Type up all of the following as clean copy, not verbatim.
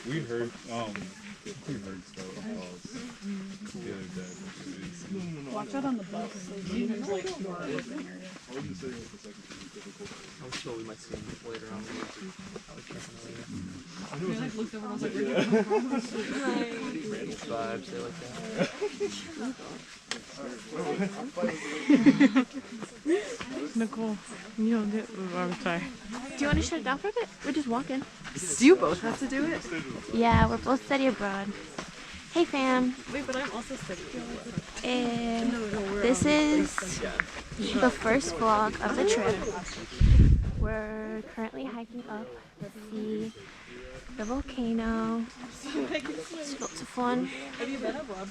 We heard stuff the other day. Watch out on the bus. I'm sure we might see him later on. I like looked over and I was like, Vibes, they like that. Nicole, you don't get. I'm sorry. Do you want to shut it down for a bit? We're just walking. Do you both have to do it? Yeah, we're both study abroad. Hey fam. Wait, but I'm also studying. And this is the first vlog of the trip. We're currently hiking up to see the volcano. It's lots of fun.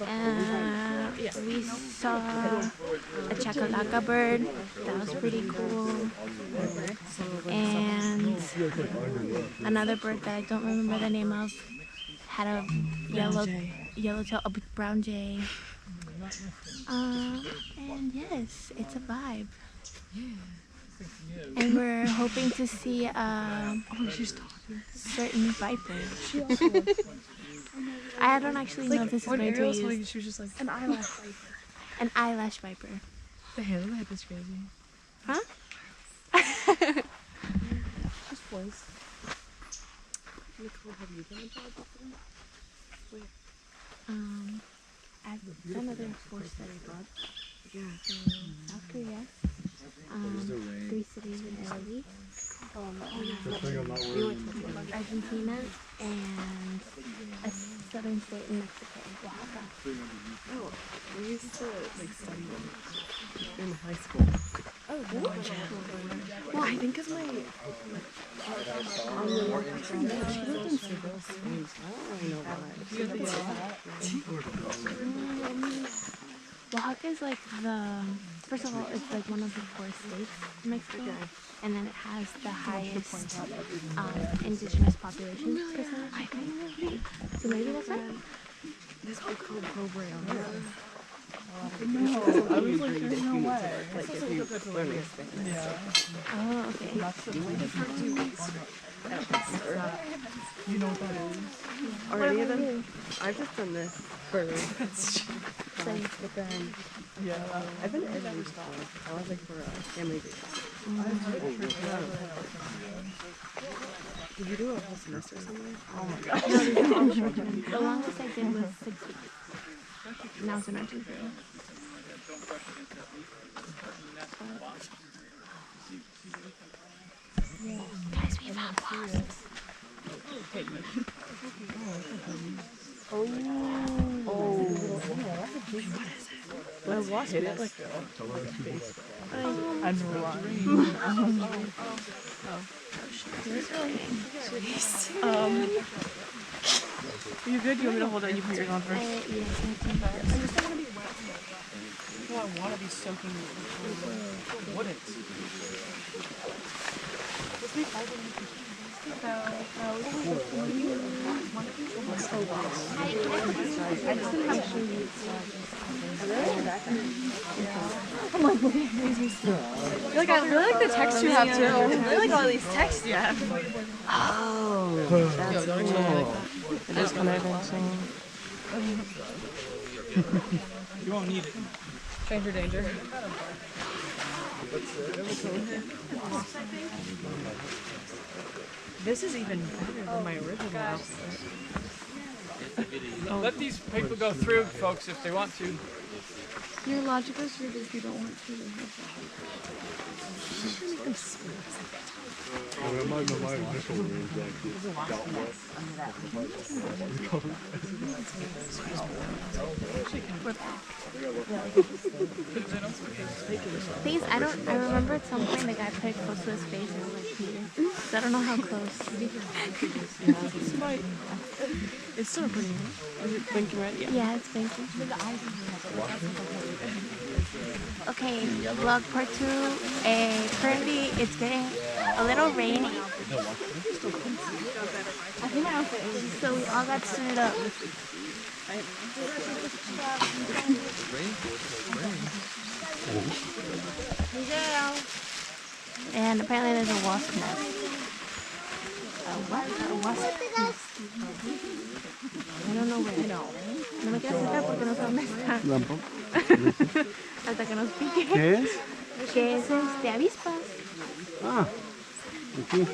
And we saw a chacalaca bird. That was pretty cool. And another bird that I don't remember the name of had a yellow tail, a brown jay. And yes, it's a vibe. And we're hoping to see certain vipers. I don't actually know if this is going to be used. She was just like An eyelash viper. An eyelash viper. the hair of the head is crazy. Huh? Just once. Nicole, have you done a job before? Wait. I've done other course study abroad. Yeah. South Korea. 3 cities in Italy. Argentina and a southern state in Mexico, Oaxaca. Oh, we used to like study in high school. Oh, really? Well, I think because my she lived in Seville, Spain, so I don't really know why. Oaxaca is like first of all, it's like one of the 4 states in Mexico, and then it has the highest indigenous population percentage. So maybe that's right. This book called Program. No, I was like, there's no way. Like if you learn to Spanish. Yeah. Oh, okay. You know what that is? Or any of them? I've just done this for but then Yeah. I've been editing stuff. I was like for a family day. Did you do a whole semester somewhere? Oh my gosh. The longest I did was 6 weeks. Now it's in Argentina. Guys, we found wasps. Oh. What is it? Hit it like I'm run. You good? You want me to hold it? You put yours on first. Yes, I want to be soaking wouldn't. I really like the text you have too. I really like all these texts you have. Oh, that's cool. It is kind of insane. You won't need it. Stranger danger. This is even better than my original outfit. Let these people go through, folks, if they want to. your logic is weird if you don't want to. My initial range got wet. Please, I remember at some point the guy put it close to his face and was like here. So I don't know how close. It's still pretty. Is it blinking red? Yeah, it's blinking. Okay, vlog part 2. Currently, it's getting a little rainy. I think my outfit is. So we all got suited up. And apparently there's a wasp nest. I don't know where. No me quiero acercar porque no sé dónde está. Tampoco. Hasta que nos pique. ¿Qué es? Que es avispas. Ah, aquí.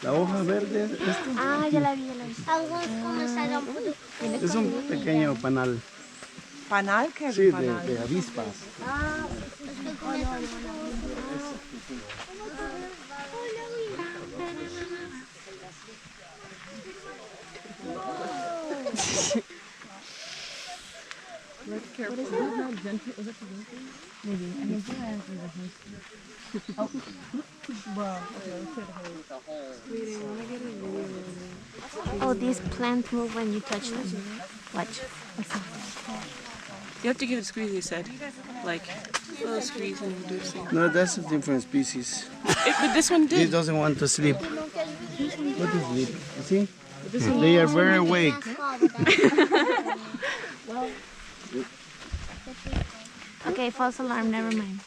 La hoja verde, esto. Ah, ya la vi, ya la vi. Es un pequeño panal. ¿Panal? ¿Qué es Sí, un panal? de avispas. Oh, these plants move when you touch them. Watch. You have to give it a squeeze, he said. Like, a little squeeze and do it. No, that's a different species. But this one He did. doesn't want to sleep. What is sleep? You see? They are very awake. Okay, false alarm, never mind.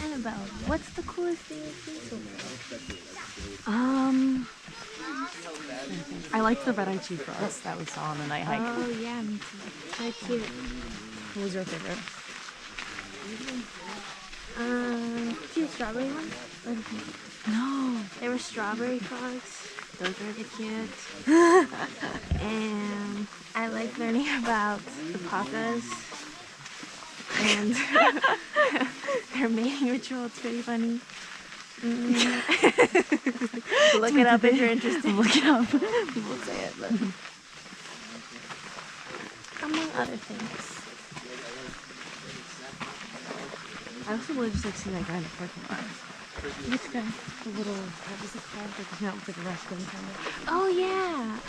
Annabelle, what's the coolest thing you've seen so far? I liked the red-eyed tree frogs that we saw on the night hike. Oh yeah, me too. So cute. What was your favorite? See the strawberry one? No. They were strawberry frogs. Those were the cute. And I like learning about the pacas and their mating ritual. It's pretty funny. Look it up if you're interested. Look it up. People say it, but... Among other things. I also really just like seeing that guy in the parking lot. Which guy? The little, what was it called? Like, it's not like a restaurant kind of. Oh yeah.